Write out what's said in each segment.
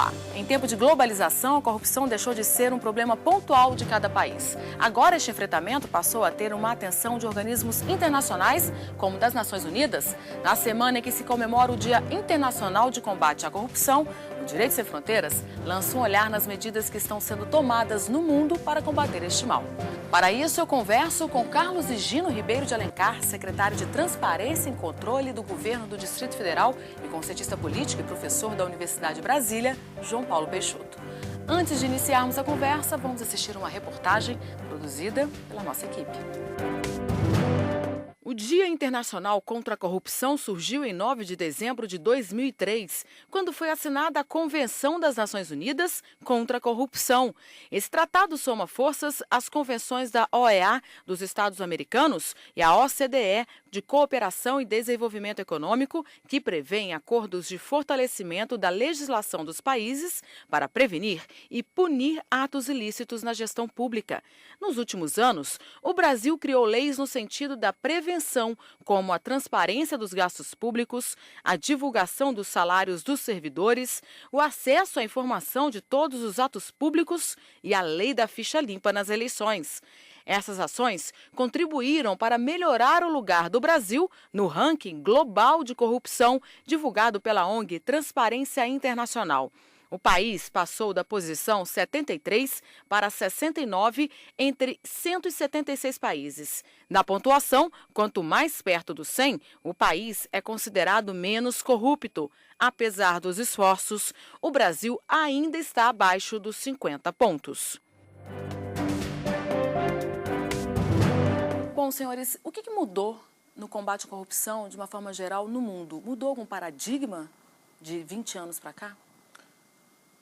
lá. Em tempo de globalização, a corrupção deixou de ser um problema pontual de cada país. Agora, este enfrentamento passou a ter uma atenção de organismos internacionais, como das Nações Unidas. Na semana em que se comemora o Dia Internacional de Combate à Corrupção, o Direito Sem Fronteiras lança um olhar nas medidas que estão sendo tomadas no mundo para combater este mal. Para isso, eu converso com Carlos Higino Ribeiro de Alencar, secretário de Transparência e Controle do Governo do Distrito Federal, e com o cientista político e professor da Universidade de Brasília, João Paulo Peixoto. Antes de iniciarmos a conversa, vamos assistir uma reportagem produzida pela nossa equipe. O Dia Internacional contra a Corrupção surgiu em 9 de dezembro de 2003, quando foi assinada a Convenção das Nações Unidas contra a Corrupção. Esse tratado soma forças às convenções da OEA dos Estados Americanos e à OCDE de Cooperação e Desenvolvimento Econômico, que prevêem acordos de fortalecimento da legislação dos países para prevenir e punir atos ilícitos na gestão pública. Nos últimos anos, o Brasil criou leis no sentido da prevenção, como a transparência dos gastos públicos, a divulgação dos salários dos servidores, o acesso à informação de todos os atos públicos e a lei da ficha limpa nas eleições. Essas ações contribuíram para melhorar o lugar do Brasil no ranking global de corrupção divulgado pela ONG Transparência Internacional. O país passou da posição 73 para 69 entre 176 países. Na pontuação, quanto mais perto do 100, o país é considerado menos corrupto. Apesar dos esforços, o Brasil ainda está abaixo dos 50 pontos. Bom, senhores, o que mudou no combate à corrupção, de uma forma geral, no mundo? Mudou algum paradigma de 20 anos para cá?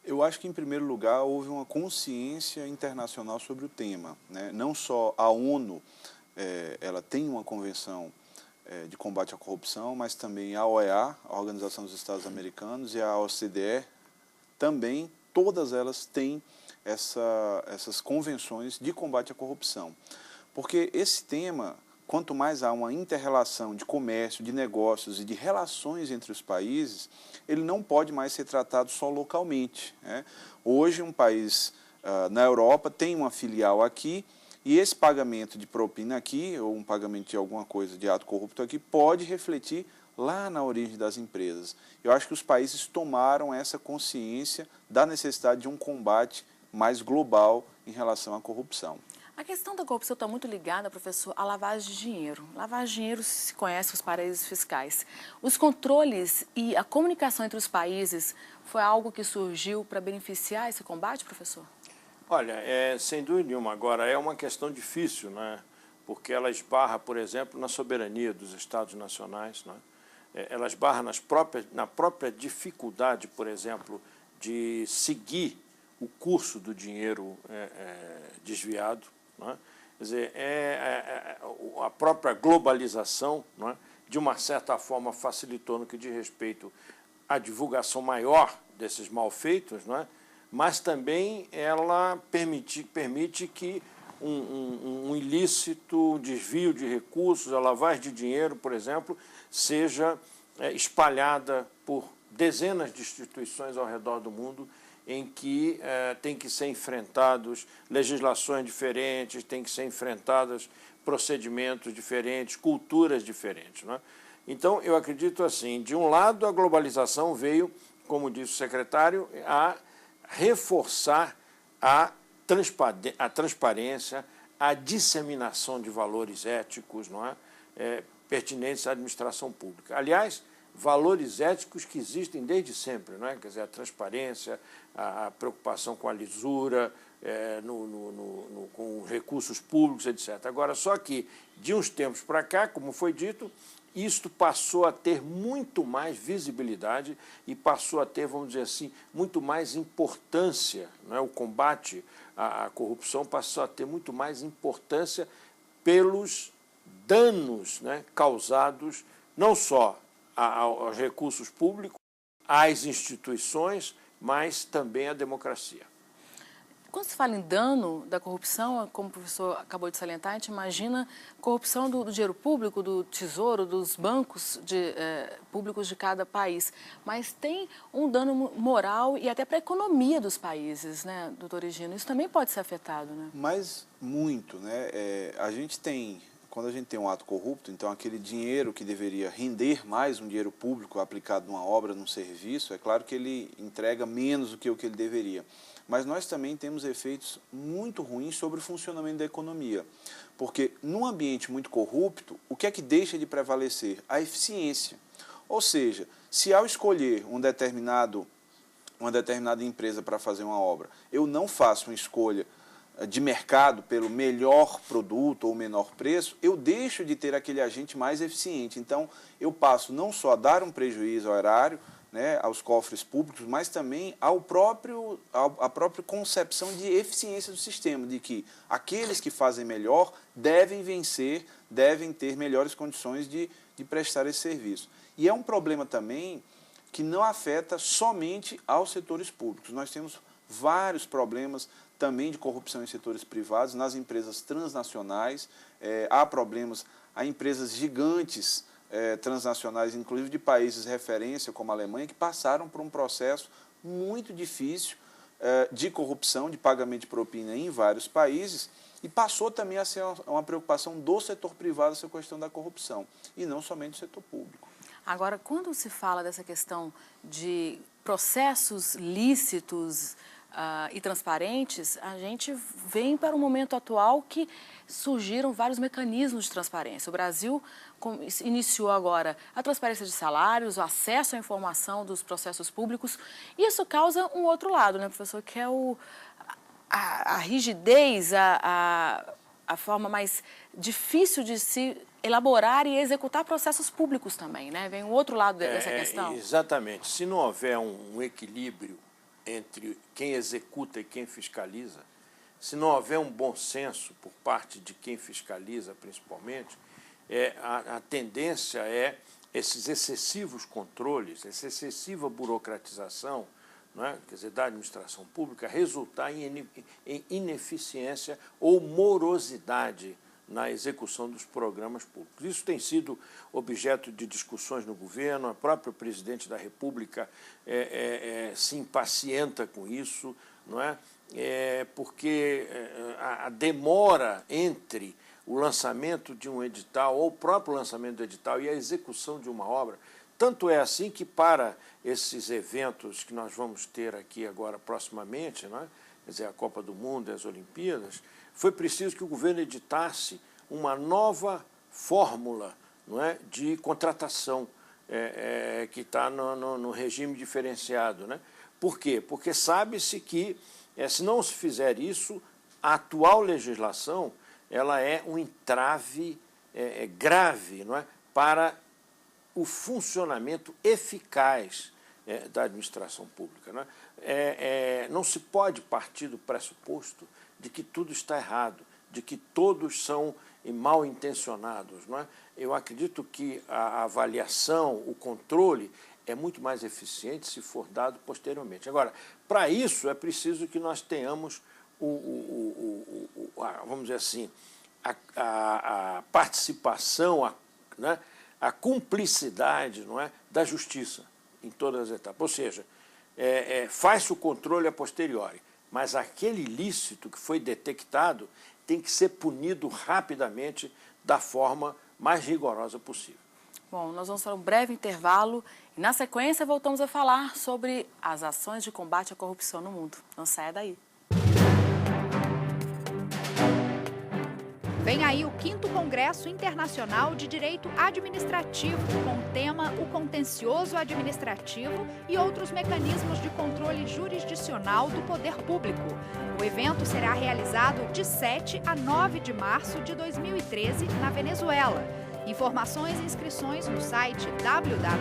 Eu acho que, em primeiro lugar, houve uma consciência internacional sobre o tema, né? Não só a ONU, ela tem uma convenção de combate à corrupção, mas também a OEA, a Organização dos Estados Americanos, e a OCDE, também, todas elas têm essas convenções de combate à corrupção. Porque esse tema, quanto mais há uma inter-relação de comércio, de negócios e de relações entre os países, ele não pode mais ser tratado só localmente, né? Hoje, um país na Europa tem uma filial aqui e esse pagamento de propina aqui, ou um pagamento de alguma coisa de ato corrupto aqui, pode refletir lá na origem das empresas. Eu acho que os países tomaram essa consciência da necessidade de um combate mais global em relação à corrupção. A questão da corrupção está muito ligada, professor, à lavagem de dinheiro. Lavagem de dinheiro se conhece os paraísos fiscais. Os controles e a comunicação entre os países foi algo que surgiu para beneficiar esse combate, professor? Olha, sem dúvida nenhuma. Agora, é uma questão difícil, né? Porque ela esbarra, por exemplo, na soberania dos Estados nacionais, né? Ela esbarra na própria dificuldade, por exemplo, de seguir o curso do dinheiro desviado. Não é? Quer dizer, a própria globalização, não é, de uma certa forma facilitou no que diz respeito à divulgação maior desses malfeitos, não é? Mas também ela permite que um ilícito, um desvio de recursos, a lavagem de dinheiro, por exemplo, seja espalhada por dezenas de instituições ao redor do mundo, em que tem que ser enfrentados legislações diferentes, tem que ser enfrentados procedimentos diferentes, culturas diferentes, não é? Então, eu acredito assim, de um lado, a globalização veio, como disse o secretário, a reforçar a transparência, a disseminação de valores éticos, não é? Pertinentes à administração pública. Aliás, valores éticos que existem desde sempre, não é? Quer dizer, a transparência, a preocupação com a lisura, com recursos públicos, etc. Agora, só que, de uns tempos para cá, como foi dito, isto passou a ter muito mais visibilidade e passou a ter, vamos dizer assim, muito mais importância, não é? O combate à corrupção passou a ter muito mais importância pelos danos, né, causados não só aos recursos públicos, às instituições, mas também à democracia. quando se fala em dano da corrupção, como o professor acabou de salientar, a gente imagina corrupção do dinheiro público, do tesouro, dos bancos públicos de cada país. Mas tem um dano moral e até para a economia dos países, né, doutor Higino? Isso também pode ser afetado, né? Mas muito, né? Quando a gente tem um ato corrupto, então aquele dinheiro que deveria render mais, um dinheiro público aplicado numa obra, num serviço, é claro que ele entrega menos do que o que ele deveria. Mas nós também temos efeitos muito ruins sobre o funcionamento da economia. Porque num ambiente muito corrupto, o que é que deixa de prevalecer? A eficiência. Ou seja, se ao escolher uma determinada empresa para fazer uma obra, eu não faço uma escolha de mercado pelo melhor produto ou menor preço, eu deixo de ter aquele agente mais eficiente. Então, eu passo não só a dar um prejuízo ao erário, né, aos cofres públicos, mas também à própria concepção de eficiência do sistema, de que aqueles que fazem melhor devem vencer, devem ter melhores condições de prestar esse serviço. E é um problema também que não afeta somente aos setores públicos. Nós temos vários problemas também de corrupção em setores privados, nas empresas transnacionais, há empresas gigantes transnacionais, inclusive de países de referência, como a Alemanha, que passaram por um processo muito difícil de corrupção, de pagamento de propina em vários países, e passou também a ser uma preocupação do setor privado essa questão da corrupção, e não somente do setor público. Agora, quando se fala dessa questão de processos lícitos e transparentes, a gente vem para o momento atual que surgiram vários mecanismos de transparência. O Brasil iniciou agora a transparência de salários, o acesso à informação dos processos públicos. Isso causa um outro lado, né, professor, que é a rigidez, a forma mais difícil de se elaborar e executar processos públicos também, né? Vem um outro lado dessa questão. Exatamente. Se não houver um equilíbrio entre quem executa e quem fiscaliza, se não houver um bom senso por parte de quem fiscaliza, principalmente, a tendência é esses excessivos controles, essa excessiva burocratização, não é? Quer dizer, da administração pública, resultar em ineficiência ou morosidade na execução dos programas públicos. Isso tem sido objeto de discussões no governo, a própria presidente da República se impacienta com isso, não é? Porque a demora entre o lançamento de um edital, ou o próprio lançamento do edital e a execução de uma obra, tanto é assim que para esses eventos que nós vamos ter aqui agora proximamente, não é? Quer dizer, a Copa do Mundo e as Olimpíadas, foi preciso que o governo editasse uma nova fórmula, não é, de contratação, que está no regime diferenciado, né? Por quê? Porque sabe-se que, se não se fizer isso, a atual legislação ela é um entrave grave, não é, para o funcionamento eficaz da administração pública, não é? Não se pode partir do pressuposto de que tudo está errado, de que todos são mal intencionados, não é? Eu acredito que a avaliação, o controle é muito mais eficiente se for dado posteriormente. Agora, para isso é preciso que nós tenhamos vamos dizer assim, a participação, né, a cumplicidade, não é, da justiça em todas as etapas. Ou seja, faz-se o controle a posteriori, mas aquele ilícito que foi detectado tem que ser punido rapidamente da forma mais rigorosa possível. Bom, nós vamos para um breve intervalo e, na sequência, voltamos a falar sobre as ações de combate à corrupção no mundo. Não saia daí. Vem aí o 5º Congresso Internacional de Direito Administrativo, com o tema O Contencioso Administrativo e outros mecanismos de controle jurisdicional do poder público. O evento será realizado de 7 a 9 de março de 2013, na Venezuela. Informações e inscrições no site www.cajo.com.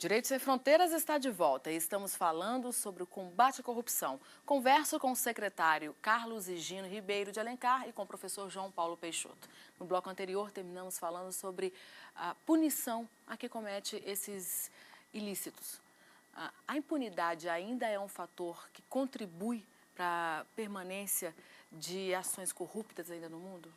Direito Sem Fronteiras está de volta e estamos falando sobre o combate à corrupção. Converso com o secretário Carlos Higino Ribeiro de Alencar e com o professor João Paulo Peixoto. No bloco anterior, terminamos falando sobre a punição a que comete esses ilícitos. A impunidade ainda é um fator que contribui para a permanência de ações corruptas ainda no mundo?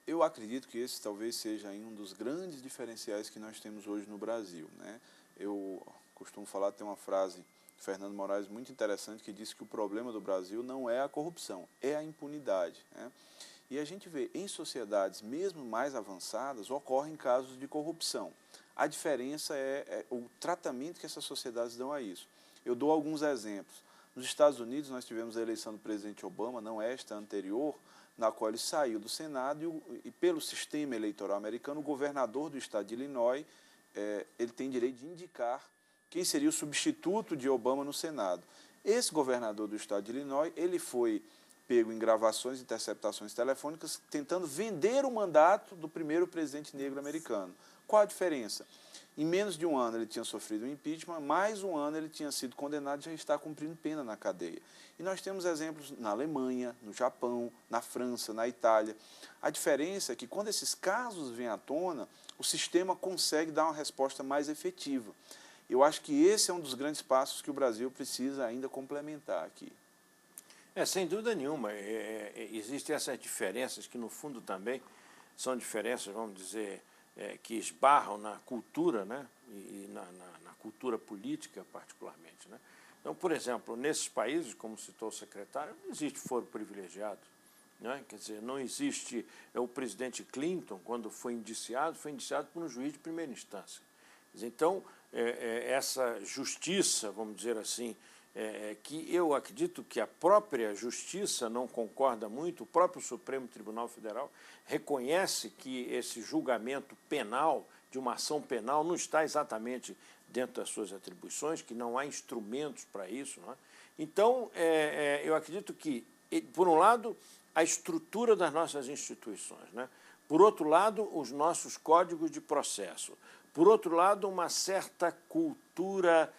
Eu acredito que esse talvez seja um dos grandes diferenciais que nós temos hoje no Brasil, né? Eu costumo falar, tem uma frase de Fernando Moraes muito interessante que diz que o problema do Brasil não é a corrupção, é a impunidade, né? E a gente vê em sociedades mesmo mais avançadas ocorrem casos de corrupção. A diferença é o tratamento que essas sociedades dão a isso. Eu dou alguns exemplos. Nos Estados Unidos nós tivemos a eleição do presidente Obama, não esta, a anterior, na qual ele saiu do Senado e pelo sistema eleitoral americano, o governador do estado de Illinois, ele tem direito de indicar quem seria o substituto de Obama no Senado. Esse governador do estado de Illinois, ele foi pego em gravações e interceptações telefônicas tentando vender o mandato do primeiro presidente negro americano. Qual a diferença? Em menos de um ano ele tinha sofrido um impeachment, mais um ano ele tinha sido condenado e já está cumprindo pena na cadeia. E nós temos exemplos na Alemanha, no Japão, na França, na Itália. A diferença é que quando esses casos vêm à tona, o sistema consegue dar uma resposta mais efetiva. Eu acho que esse é um dos grandes passos que o Brasil precisa ainda complementar aqui. Sem dúvida nenhuma. Existem essas diferenças que, no fundo, também são diferenças, vamos dizer, que esbarram na cultura, né? E na cultura política, particularmente, né? Então, por exemplo, nesses países, como citou o secretário, não existe foro privilegiado, né? Quer dizer, não existe... O presidente Clinton, quando foi indiciado por um juiz de primeira instância. Então, essa justiça, vamos dizer assim, que eu acredito que a própria justiça não concorda muito, o próprio Supremo Tribunal Federal reconhece que esse julgamento penal, de uma ação penal, não está exatamente dentro das suas atribuições, que não há instrumentos para isso, não é? Então, eu acredito que, por um lado, a estrutura das nossas instituições, né? Por outro lado, os nossos códigos de processo, por outro lado, uma certa cultura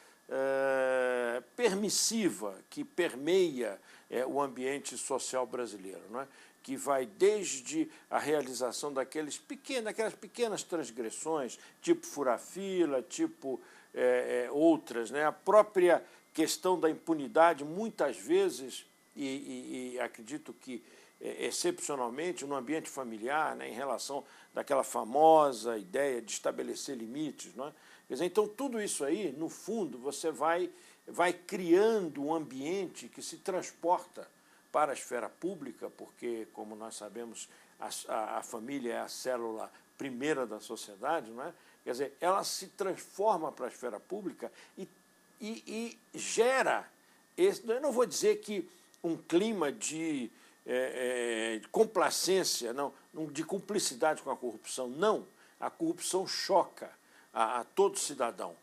permissiva que permeia o ambiente social brasileiro, não é? Que vai desde a realização daquelas pequenas transgressões, tipo furar-fila, tipo outras, né? A própria questão da impunidade, muitas vezes, e acredito que excepcionalmente no ambiente familiar, né, em relação daquela famosa ideia de estabelecer limites, não é? Quer dizer, então, tudo isso aí, no fundo, você vai criando um ambiente que se transporta para a esfera pública, porque, como nós sabemos, a família é a célula primeira da sociedade, não é? Quer dizer, ela se transforma para a esfera pública e gera, eu não vou dizer que um clima de complacência, não, de cumplicidade com a corrupção, não. A corrupção choca a todo cidadão,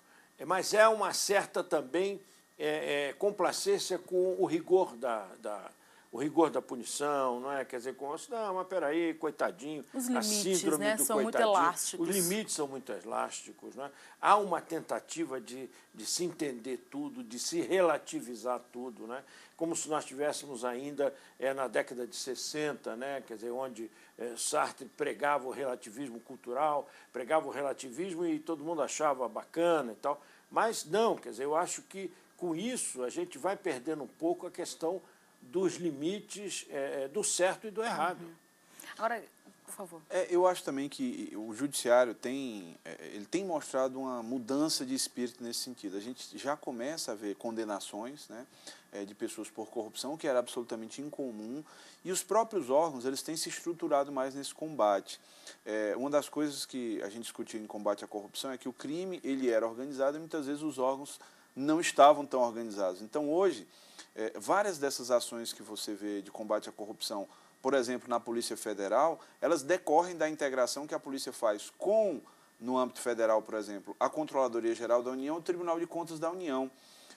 mas é uma certa também complacência com o rigor da punição, não é? Quer dizer, não, mas peraí, coitadinho, os limites, a síndrome né, do são muito coitadinho. elásticos. Os limites são muito elásticos, não é? Há uma tentativa de se entender tudo, de se relativizar tudo, né? Como se nós estivéssemos ainda na década de 60, né? Quer dizer, onde Sartre pregava o relativismo cultural, pregava o relativismo e todo mundo achava bacana e tal. Mas não, quer dizer, eu acho que com isso a gente vai perdendo um pouco a questão dos limites do certo e do errado. Uhum. Agora, por favor. Eu acho também que o judiciário ele tem mostrado uma mudança de espírito nesse sentido. A gente já começa a ver condenações, né, de pessoas por corrupção, que era absolutamente incomum, e os próprios órgãos eles têm se estruturado mais nesse combate. Uma das coisas que a gente discutiu em combate à corrupção é que o crime ele era organizado e muitas vezes os órgãos não estavam tão organizados. Então, hoje, várias dessas ações que você vê de combate à corrupção, por exemplo, na Polícia Federal, elas decorrem da integração que a polícia faz com, no âmbito federal, por exemplo, a Controladoria Geral da União, o Tribunal de Contas da União,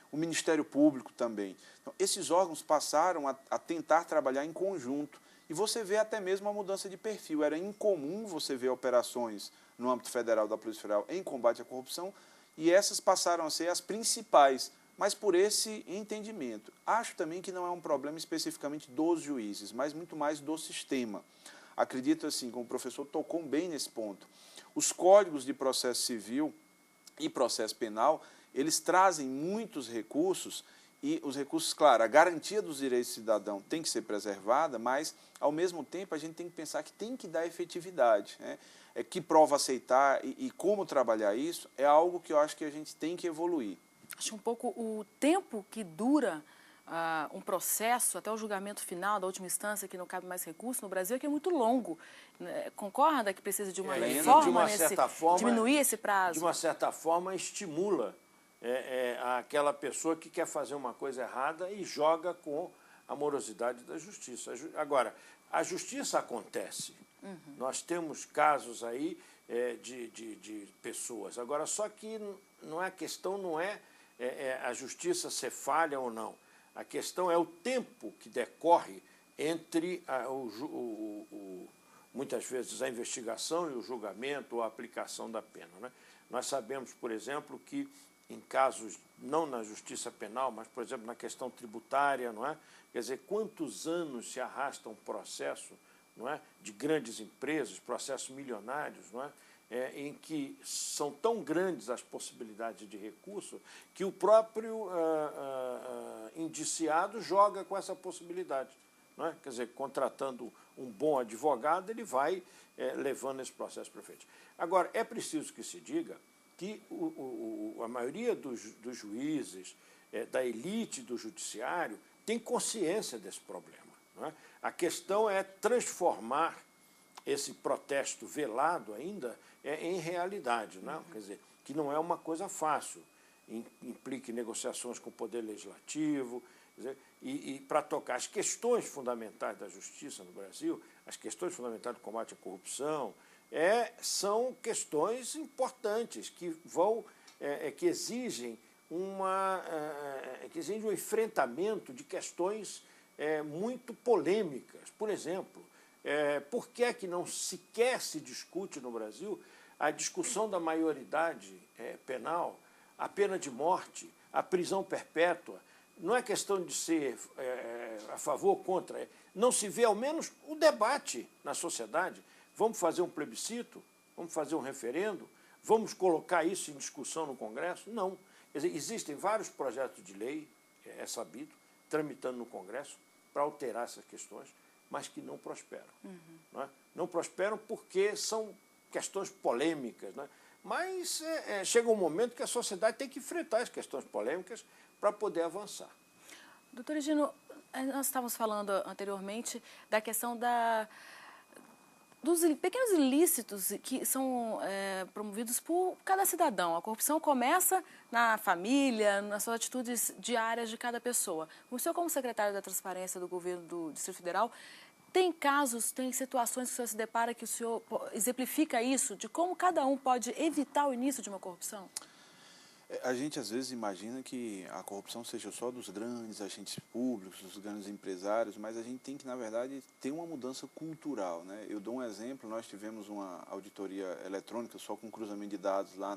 o Ministério Público também. Então, esses órgãos passaram a tentar trabalhar em conjunto. E você vê até mesmo uma mudança de perfil. Era incomum você ver operações no âmbito federal da Polícia Federal em combate à corrupção e essas passaram a ser as principais, mas por esse entendimento. Acho também que não é um problema especificamente dos juízes, mas muito mais do sistema. Acredito, assim, como o professor tocou bem nesse ponto, os códigos de processo civil e processo penal, eles trazem muitos recursos, e os recursos, claro, a garantia dos direitos do cidadão tem que ser preservada, mas, ao mesmo tempo, a gente tem que pensar que tem que dar efetividade, né? Que prova aceitar e como trabalhar isso é algo que eu acho que a gente tem que evoluir. Acho um pouco o tempo que dura um processo até o julgamento final da última instância, que não cabe mais recurso no Brasil, é que é muito longo. Concorda que precisa de uma reforma, diminuir esse prazo? De uma certa forma, estimula aquela pessoa que quer fazer uma coisa errada e joga com a morosidade da justiça. Agora, a justiça acontece. Nós temos casos aí de pessoas. Agora, só que a questão não é a justiça ser falha ou não. A questão é o tempo que decorre entre muitas vezes a investigação e o julgamento ou a aplicação da pena, né? Nós sabemos, por exemplo, que em casos, não na justiça penal, mas, por exemplo, na questão tributária, não é? Quer dizer, quantos anos se arrasta um processo, não é, de grandes empresas, processos milionários, não é? Em que são tão grandes as possibilidades de recurso que o próprio indiciado joga com essa possibilidade. Não é? Quer dizer, contratando um bom advogado, ele vai levando esse processo para frente. Agora, é preciso que se diga que a maioria dos juízes, da elite do judiciário, tem consciência desse problema. Não é? A questão é transformar esse protesto velado ainda em realidade, não? Quer dizer, que não é uma coisa fácil, implica negociações com o Poder Legislativo, quer dizer, e para tocar as questões fundamentais da justiça no Brasil, as questões fundamentais do combate à corrupção, são questões importantes que que exigem um enfrentamento de questões muito polêmicas. Por exemplo, por que é que não sequer se discute no Brasil a discussão da maioridade penal, a pena de morte, a prisão perpétua? Não é questão de ser a favor ou contra, não se vê ao menos o debate na sociedade. Vamos fazer um plebiscito? Vamos fazer um referendo? Vamos colocar isso em discussão no Congresso? Não. Quer dizer, existem vários projetos de lei, é sabido, tramitando no Congresso para alterar essas questões, mas que não prosperam. Não é? Não prosperam porque são questões polêmicas, né? Mas chega um momento que a sociedade tem que enfrentar as questões polêmicas para poder avançar. Doutor Egino, nós estávamos falando anteriormente da questão dos pequenos ilícitos que são promovidos por cada cidadão. A corrupção começa na família, nas suas atitudes diárias de cada pessoa. O senhor, como secretário da Transparência do governo do Distrito Federal, tem casos, tem situações que o senhor se depara que o senhor exemplifica isso, de como cada um pode evitar o início de uma corrupção? A gente, às vezes, imagina que a corrupção seja só dos grandes agentes públicos, dos grandes empresários, mas a gente tem que, na verdade, ter uma mudança cultural, né? Eu dou um exemplo, nós tivemos uma auditoria eletrônica só com cruzamento de dados lá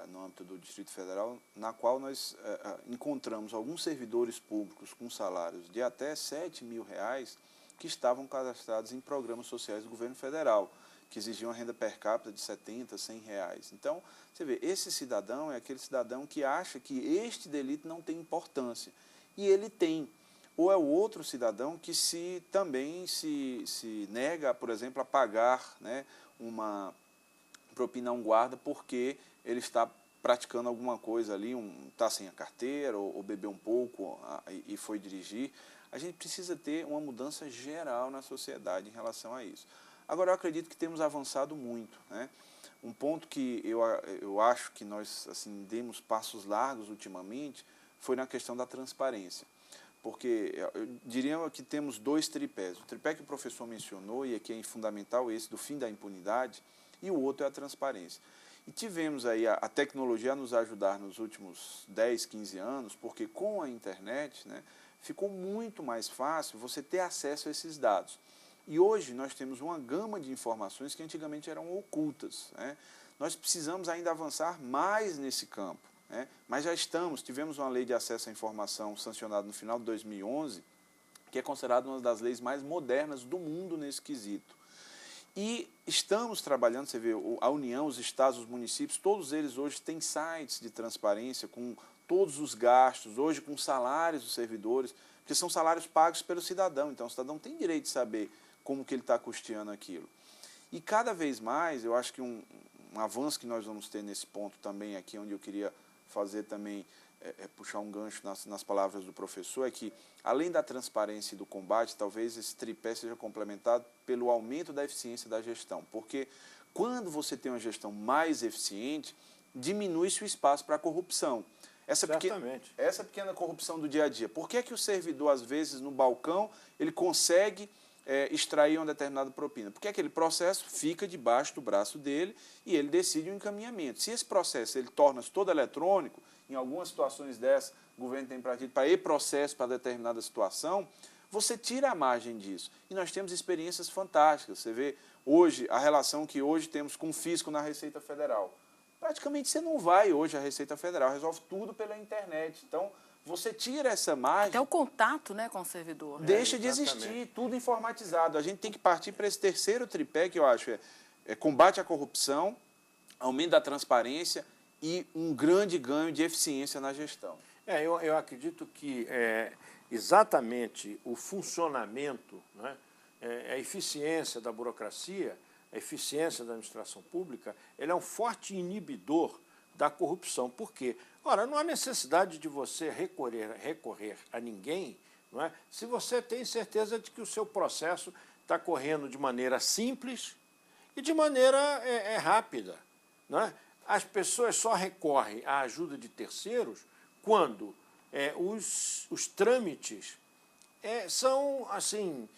no âmbito do Distrito Federal, na qual nós encontramos alguns servidores públicos com salários de até R$7 mil que estavam cadastrados em programas sociais do governo federal, que exigiam uma renda per capita de R$70, R$100. Então, você vê, esse cidadão é aquele cidadão que acha que este delito não tem importância. E ele tem. Ou é o outro cidadão que também se nega, por exemplo, a pagar, né, uma propina a um guarda porque ele está praticando alguma coisa ali, está sem a carteira, ou bebeu um pouco e foi dirigir. A gente precisa ter uma mudança geral na sociedade em relação a isso. Agora, eu acredito que temos avançado muito, né? Um ponto que eu acho que nós assim, demos passos largos ultimamente foi na questão da transparência. Porque eu diria que temos dois tripés. O tripé que o professor mencionou, e aqui é fundamental esse do fim da impunidade, e o outro é a transparência. E tivemos aí a tecnologia a nos ajudar nos últimos 10, 15 anos, porque com a internet, né, ficou muito mais fácil você ter acesso a esses dados. E hoje nós temos uma gama de informações que antigamente eram ocultas, né? nós precisamos ainda avançar mais nesse campo, né? Mas já tivemos uma lei de acesso à informação sancionada no final de 2011, que é considerada uma das leis mais modernas do mundo nesse quesito. E estamos trabalhando, você vê, a União, os estados, os municípios, todos eles hoje têm sites de transparência com todos os gastos, hoje com salários dos servidores, porque são salários pagos pelo cidadão, então o cidadão tem direito de saber como que ele está custeando aquilo. E cada vez mais, eu acho que um avanço que nós vamos ter nesse ponto também aqui, onde eu queria fazer também, puxar um gancho nas palavras do professor, é que, além da transparência e do combate, talvez esse tripé seja complementado pelo aumento da eficiência da gestão, porque quando você tem uma gestão mais eficiente, diminui-se o espaço para a corrupção. Essa pequena corrupção do dia a dia. Por que é que o servidor, às vezes, no balcão, ele consegue extrair uma determinada propina? Porque aquele processo fica debaixo do braço dele e ele decide um encaminhamento. Se esse processo ele torna-se todo eletrônico, em algumas situações dessas, o governo tem partido para e-processo para determinada situação, você tira a margem disso. E nós temos experiências fantásticas. Você vê hoje a relação que hoje temos com o fisco na Receita Federal. Praticamente você não vai hoje à Receita Federal, resolve tudo pela internet. Então, você tira essa margem... Até o contato, né, com o servidor. Deixa de existir, tudo informatizado. A gente tem que partir para esse terceiro tripé, que eu acho é combate à corrupção, aumento da transparência e um grande ganho de eficiência na gestão. Eu acredito que exatamente o funcionamento, né, a eficiência da burocracia, a eficiência da administração pública, ele é um forte inibidor da corrupção. Por quê? Ora, não há necessidade de você recorrer a ninguém, não é? Se você tem certeza de que o seu processo está correndo de maneira simples e de maneira rápida, não é? As pessoas só recorrem à ajuda de terceiros quando os trâmites são assim,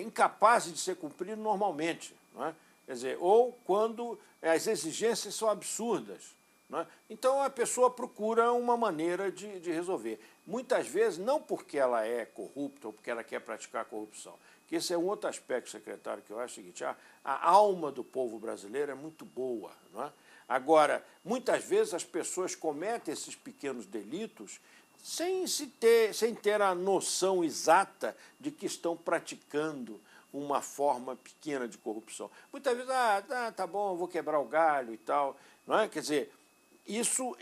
incapazes de ser cumpridos normalmente, não é? Quer dizer, ou quando as exigências são absurdas, não é? Então, a pessoa procura uma maneira de resolver. Muitas vezes, não porque ela é corrupta ou porque ela quer praticar a corrupção, que esse é um outro aspecto, secretário, que eu acho o seguinte, a alma do povo brasileiro é muito boa, não é? Agora, muitas vezes as pessoas cometem esses pequenos delitos sem ter a noção exata de que estão praticando uma forma pequena de corrupção. Muitas vezes, tá bom, eu vou quebrar o galho e tal, não é? Quer dizer, isso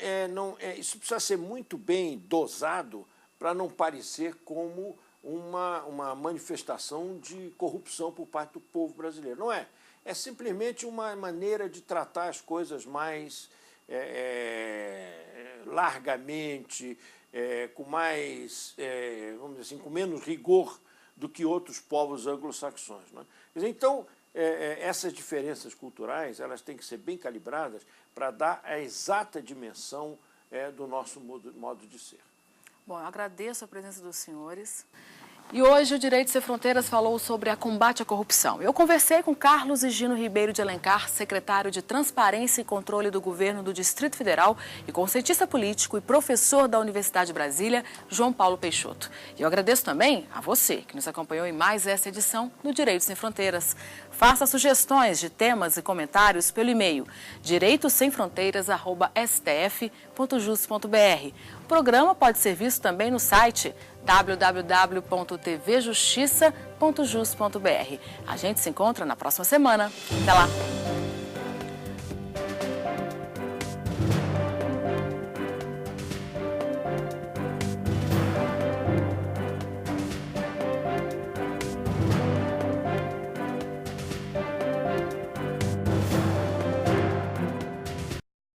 precisa ser muito bem dosado para não parecer como uma manifestação de corrupção por parte do povo brasileiro. Não é. É simplesmente uma maneira de tratar as coisas mais largamente, com mais, vamos dizer assim, com menos rigor do que outros povos anglo-saxões, não é? Então, essas diferenças culturais elas têm que ser bem calibradas para dar a exata dimensão do nosso modo de ser. Bom, eu agradeço a presença dos senhores. E hoje o Direito Sem Fronteiras falou sobre a combate à corrupção. Eu conversei com Carlos Higino Ribeiro de Alencar, secretário de Transparência e Controle do Governo do Distrito Federal, e com o cientista político e professor da Universidade de Brasília, João Paulo Peixoto. E eu agradeço também a você que nos acompanhou em mais essa edição do Direito Sem Fronteiras. Faça sugestões de temas e comentários pelo e-mail direitosemfronteiras@stf.jus.br. O programa pode ser visto também no site www.tvjustiça.jus.br. A gente se encontra na próxima semana. Até lá!